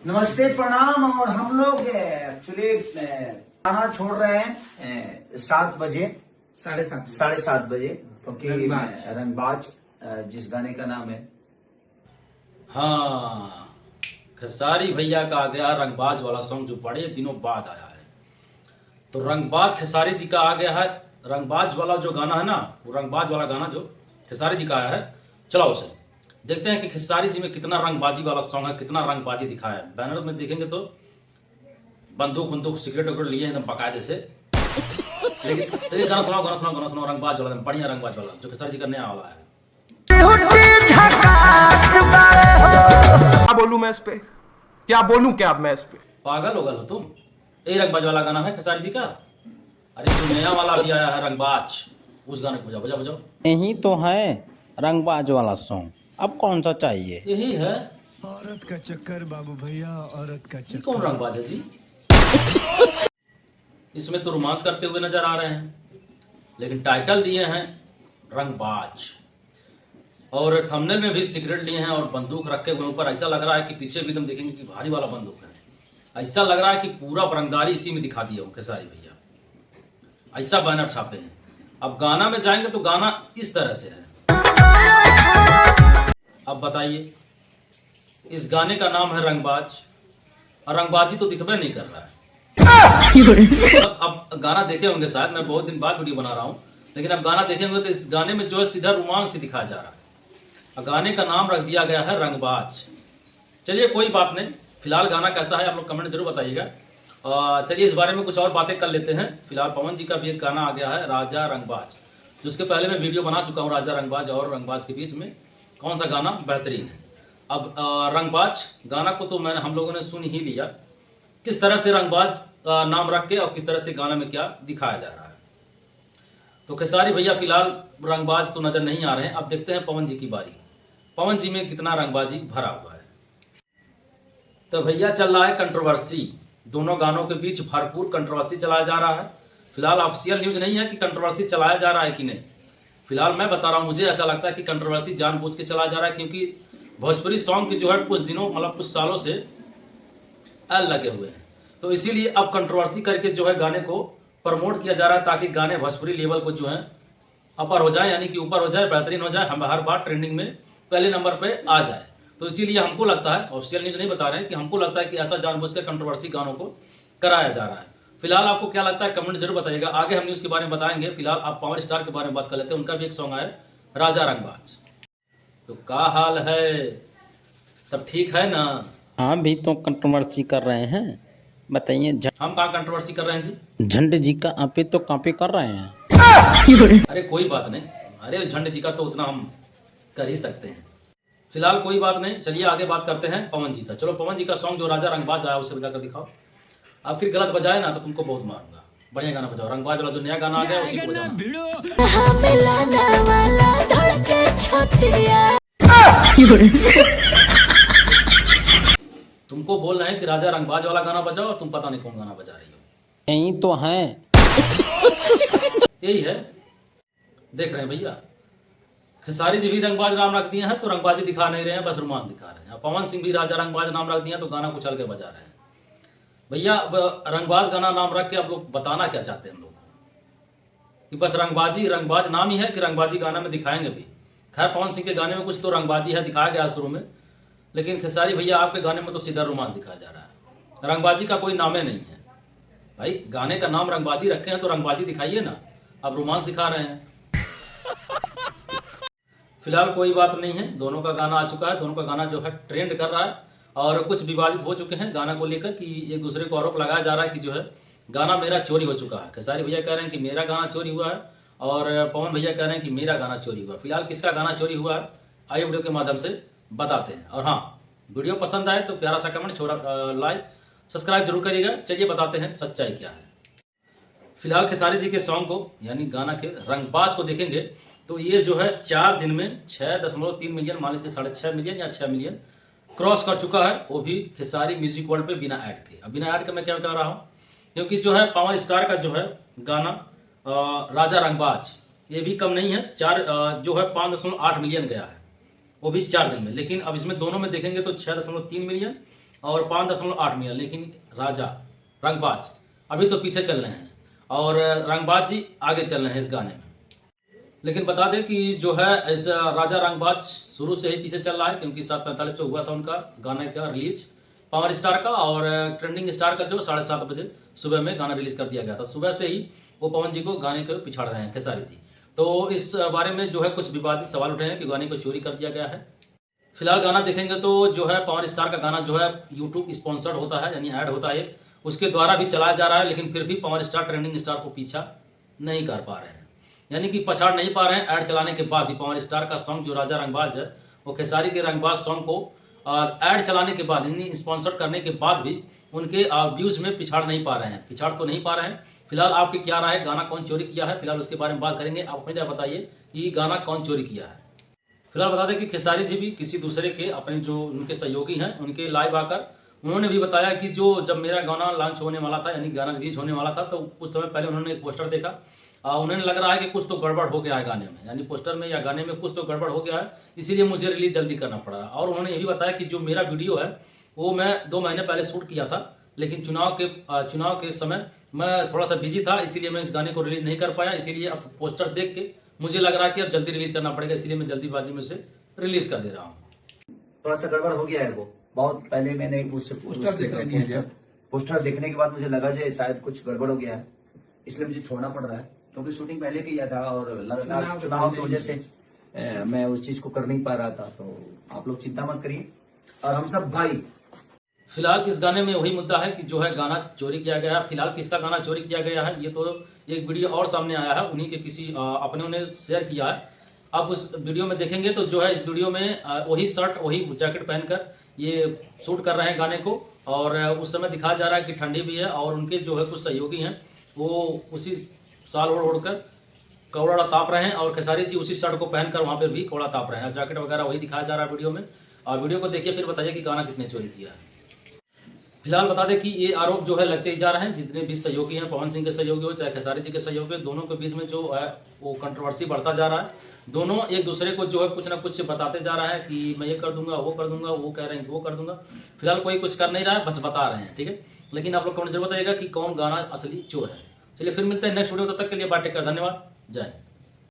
नमस्ते प्रणाम। और हम लोग एक्चुअली खाना छोड़ रहे हैं 7 बजे, 7:30 बजे, क्योंकि रंगबाज जिस गाने का नाम है। हाँ, खेसारी भैया का आ गया रंगबाज वाला सॉन्ग जो बड़े दिनों बाद आया है। तो रंगबाज खेसारी जी का आ गया है। रंगबाज वाला जो गाना है ना, वो रंगबाज वाला गाना जो खेसारी जी का आया है, चलाओ उसे देखते हैं कि खेसारी जी में कितना रंगबाजी वाला सॉन्ग है, कितना रंगबाजी दिखाया है। बैनर में देखेंगे तो बंदूक सिगरेट वगैरह लिए हैं बाकायदे से। लेकिन चलिए गाना सुनाओ रंगबाज वाला, बढ़िया रंगबाज वाला जो खेसारी जी का नया वाला है। क्या बोलूं मैं इस पे, क्या बोलूं क्या अब मैं इस पे। पागल हो तुम। यही रंगबाज वाला गाना है खेसारी जी का। अरे जो नया वाला भी आया है रंगबाज, उस गाने को बजाओ बजाओ। यही तो है रंगबाज वाला सॉन्ग, अब कौन सा चाहिए। यही है। औरत का चक्कर बाबू भैया, औरत का ये चक्कर। कौन रंगबाज है जी? इसमें तो रोमांस करते हुए नजर आ रहे हैं, लेकिन टाइटल दिए हैं रंगबाज, और थंबनेल में भी सिगरेट लिए हैं और बंदूक रखे हुए ऊपर। ऐसा लग रहा है कि पीछे भी तुम देखेंगे कि भारी वाला बंदूक है। ऐसा लग रहा है कि पूरा रंगदारी इसी में दिखा दिया हो खेसारी भैया, ऐसा बैनर छापे हैं। अब गाना में जाएंगे तो गाना इस तरह से है। अब बताइए, इस गाने का नाम है रंगबाज, और रंगबाजी तो दिखबे नहीं कर रहा है। अब गाना देखे होंगे शायद, मैं बहुत दिन बाद वीडियो बना रहा हूं, लेकिन अब गाना देखे होंगे तो इस गाने में जो है सीधा रोमांस ही दिखाया जा रहा है। और गाने का नाम रख दिया गया है रंगबाज। चलिए कोई बात नहीं, फिलहाल गाना कैसा है आप लोग कमेंट जरूर बताइएगा। चलिए इस बारे में कुछ और बातें कर लेते हैं। फिलहाल पवन जी का भी एक गाना आ गया है राजा रंगबाज, जिसके पहले मैं वीडियो बना चुका हूँ राजा रंगबाज और रंगबाज के बीच में कौन सा गाना बेहतरीन है। अब रंगबाज गाना को तो हम लोगों ने सुन ही लिया, किस तरह से रंगबाज नाम रख के और किस तरह से गाना में क्या दिखाया जा रहा है। तो खेसारी भैया फिलहाल रंगबाज तो नजर नहीं आ रहे हैं। अब देखते हैं पवन जी की बारी, पवन जी में कितना रंगबाजी भरा हुआ है। तो भैया चल रहा है कंट्रोवर्सी, दोनों गानों के बीच भरपूर कंट्रोवर्सी चलाया जा रहा है। फिलहाल ऑफिशियल न्यूज नहीं है कि कंट्रोवर्सी चलाया जा रहा है कि नहीं। फिलहाल मैं बता रहा हूं, मुझे ऐसा लगता है कि कंट्रोवर्सी जानबूझ के चलाया जा रहा है, क्योंकि भोजपुरी सॉन्ग की जो है कुछ दिनों मतलब कुछ सालों से एल लगे हुए हैं। तो इसीलिए अब कंट्रोवर्सी करके जो है गाने को प्रमोट किया जा रहा है, ताकि गाने भोजपुरी लेवल को जो है अपर हो जाए, यानी कि ऊपर हो जाए, बेहतरीन हो जाए, हम हर बार ट्रेंडिंग में पहले नंबर पे आ जाए। तो इसीलिए हमको लगता है, ऑफिशियल न्यूज नहीं बता रहे हैं, कि हमको लगता है कि ऐसा जानबूझकर कंट्रोवर्सी गानों को कराया जा रहा है। फिलहाल आपको क्या लगता है कमेंट जरूर बताइएगा, आगे हम न्यूज के बारे में बताएंगे। फिलहाल आप पावर स्टार के बारे में बात कर लेते हैं, उनका भी एक सॉन्ग है राजा रंगबाज। तो क्या हाल है, सब ठीक है ना? आप भी तो कंट्रोवर्सी कर रहे हैं, बताइए। हम कहाँ कंट्रोवर्सी कर रहे हैं जी? झंडे जी का आप ही तो कॉपी कर रहे हैं। अरे कोई बात नहीं, अरे झंडे जी का तो उतना हम कर ही सकते हैं। फिलहाल कोई बात नहीं, चलिए आगे बात करते हैं पवन जी का। चलो पवन जी का सॉन्ग जो राजा रंगबाज आया उसे बजाकर दिखाओ। आप फिर गलत बजाए ना तो तुमको बहुत मारूंगा। बढ़िया गाना बजाओ, रंगबाज वाला जो नया गाना आ गया उसी को बजाना। तुमको बोल रहे हैं कि राजा रंगबाज वाला गाना बजाओ और तुम पता नहीं कौन गाना बजा रही हो। यही तो है। यही है, देख रहे हैं भैया, खेसारी जी भी रंगबाज नाम रख दिए हैं तो रंगबाजी दिखा नहीं रहे हैं, बस रोमांस दिखा रहे हैं। पवन सिंह भी राजा रंगबाज नाम रख दिए हैं तो गाना कुछ हल्के बजा रहे हैं। भैया रंगबाज गाना नाम रख के आप लोग बताना क्या चाहते हैं हम लोग कि बस रंगबाज नाम ही है, कि रंगबाजी गाना में दिखाएंगे भी? खैर पवन सिंह के गाने में कुछ तो रंगबाजी है, दिखाया गया शुरू में, लेकिन खेसारी भैया आपके गाने में तो सीधा रोमांस दिखाया जा रहा है, रंगबाजी का कोई नामे नहीं है। भाई गाने का नाम रंगबाजी रखे हैं तो रंगबाजी दिखाइए ना, आप रोमांस दिखा रहे हैं। फिलहाल कोई बात नहीं है, दोनों का गाना आ चुका है, दोनों का गाना जो है ट्रेंड कर रहा है, और कुछ विवादित हो चुके हैं गाना को लेकर कि एक दूसरे को आरोप लगाया जा रहा है कि जो है गाना मेरा चोरी हो चुका है। खेसारी भैया कह रहे हैं कि मेरा गाना चोरी हुआ है, और पवन भैया कह रहे हैं कि मेरा गाना चोरी हुआ। फिलहाल किसका गाना चोरी हुआ है आइए वीडियो के माध्यम से बताते हैं। और हाँ, वीडियो पसंद आए तो प्यारा सा कमेंट, छोटा लाइक, सब्सक्राइब जरूर करिएगा। चलिए बताते हैं सच्चाई क्या है। फिलहाल खेसारी जी के सॉन्ग को यानी गाना के रंगबाज को देखेंगे तो ये जो है 4 दिन में 6.3 मिलियन, मान लीजिए 6.5 मिलियन या 6 मिलियन क्रॉस कर चुका है, वो भी खेसारी म्यूजिक वर्ल्ड पे बिना ऐड के। अब बिना ऐड के मैं क्या कह रहा हूँ, क्योंकि जो है पावर स्टार का जो है गाना राजा रंगबाज ये भी कम नहीं है, जो है 5.8 मिलियन गया है, वो भी 4 दिन में। लेकिन अब इसमें दोनों में देखेंगे तो 6.3 मिलियन और 5.8 मिलियन। लेकिन राजा रंगबाज अभी तो पीछे चल रहे हैं और रंगबाज जी आगे चल रहे हैं इस गाने में। लेकिन बता दें कि जो है ऐसा राजा रंगबाज शुरू से ही पीछे चल रहा है, क्योंकि 7:45 पे हुआ था उनका गाने का रिलीज पावर स्टार का, और ट्रेंडिंग स्टार का जो 7:30 बजे सुबह में गाना रिलीज कर दिया गया था। सुबह से ही वो पवन जी को गाने को पिछाड़ रहे हैं खेसारी जी। तो इस बारे में जो है कुछ विवादित सवाल उठे हैं कि गाने को चोरी कर दिया गया है। फिलहाल गाना देखेंगे तो जो है पावर स्टार का गाना जो है यूट्यूब स्पॉन्सर्ड होता है, यानी ऐड होता है एक, उसके द्वारा भी चलाया जा रहा है। लेकिन फिर भी पावर स्टार ट्रेंडिंग स्टार को पीछा नहीं कर पा रहे हैं, यानी कि पछाड़ नहीं पा रहे हैं। ऐड चलाने के बाद भी पावर स्टार का सॉन्ग जो राजा रंगबाज है वो खेसारी के रंगबाज सॉन्ग को और ऐड चलाने के बाद, यानी स्पॉन्सर करने के बाद भी उनके व्यूज में पिछाड़ नहीं पा रहे हैं, पिछाड़ तो नहीं पा रहे हैं। फिलहाल आपकी क्या राय है, गाना कौन चोरी किया है? फिलहाल उसके बारे में बात करेंगे। आप अपनी राय बताइए कि गाना कौन चोरी किया है। फिलहाल बता दें कि खेसारी जी भी किसी दूसरे के अपने जो उनके सहयोगी हैं उनके लाइव आकर उन्होंने भी बताया कि जो जब मेरा गाना लॉन्च होने वाला था, यानी गाना रिलीज होने वाला था, तो उस समय पहले उन्होंने एक पोस्टर देखा। उन्हें लग रहा है कि कुछ तो गड़बड़ हो गया है गाने में, यानी पोस्टर में या गाने में कुछ तो गड़बड़ हो गया है, इसीलिए मुझे रिलीज जल्दी करना पड़ा। और उन्होंने ये भी बताया कि जो मेरा वीडियो है वो मैं 2 महीने पहले शूट किया था, लेकिन चुनाव के समय मैं थोड़ा सा बिजी था, इसीलिए मैं इस गाने को रिलीज नहीं कर पाया। इसीलिए अब पोस्टर देख के मुझे लग रहा है कि अब जल्दी रिलीज करना पड़ेगा, इसीलिए मैं जल्दीबाजी में से रिलीज कर दे रहा हूँ। थोड़ा सा गड़बड़ हो गया है। वो बहुत पहले मैंने उससे पोस्टर देखने के बाद मुझे लगा जो शायद कुछ गड़बड़ हो गया है, इसलिए मुझे छोड़ना पड़ रहा है, क्योंकि शूटिंग पहले किया था और लगातार चुनाव की वजह से मैं उस चीज को कर नहीं पा रहा था। तो आप लोग चिंता मत करिए और हम सब भाई। फिलहाल इस गाने में वही मुद्दा है कि जो है गाना चोरी किया गया है। फिलहाल किसका गाना चोरी किया गया है ये तो एक वीडियो और सामने आया है, उन्हीं के किसी अपने ने शेयर किया है। आप उस वीडियो में देखेंगे तो जो है इस वीडियो में वही शर्ट वही जैकेट पहनकर ये शूट कर रहे हैं गाने को, और उस समय दिखाया जा रहा है कि ठंडी भी है और उनके जो है कुछ सहयोगी हैं वो उसी साल ओढ़कर कौड़ा ताप रहे हैं, और खेसारी जी उसी शर्ट को पहनकर वहाँ पर भी कौड़ा ताप रहे हैं। जैकेट वगैरह वही दिखाया जा रहा है वीडियो में। और वीडियो को देखिए फिर बताइए कि गाना किसने चोरी किया है। फिलहाल बता दें कि ये आरोप जो है लगते ही जा रहे हैं, जितने भी सहयोगी हैं, पवन सिंह के सहयोगी हो चाहे खेसारी जी के सहयोगी हो, दोनों के बीच में जो है वो कंट्रोवर्सी बढ़ता जा रहा है। दोनों एक दूसरे को जो है कुछ ना कुछ बताते जा रहा है कि मैं ये कर दूंगा, वो कर दूंगा, वो कह रहे हैं कि वो कर दूंगा। फिलहाल कोई कुछ कर नहीं रहा है, बस बता रहे हैं, ठीक है। लेकिन आप लोग कमेंट जरूर बताइएगा कि कौन गाना असली चोर है। चलिए फिर मिलते हैं नेक्स्ट वीडियो, तब तक के लिए बाय टेक केयर, धन्यवाद, जय हिंद।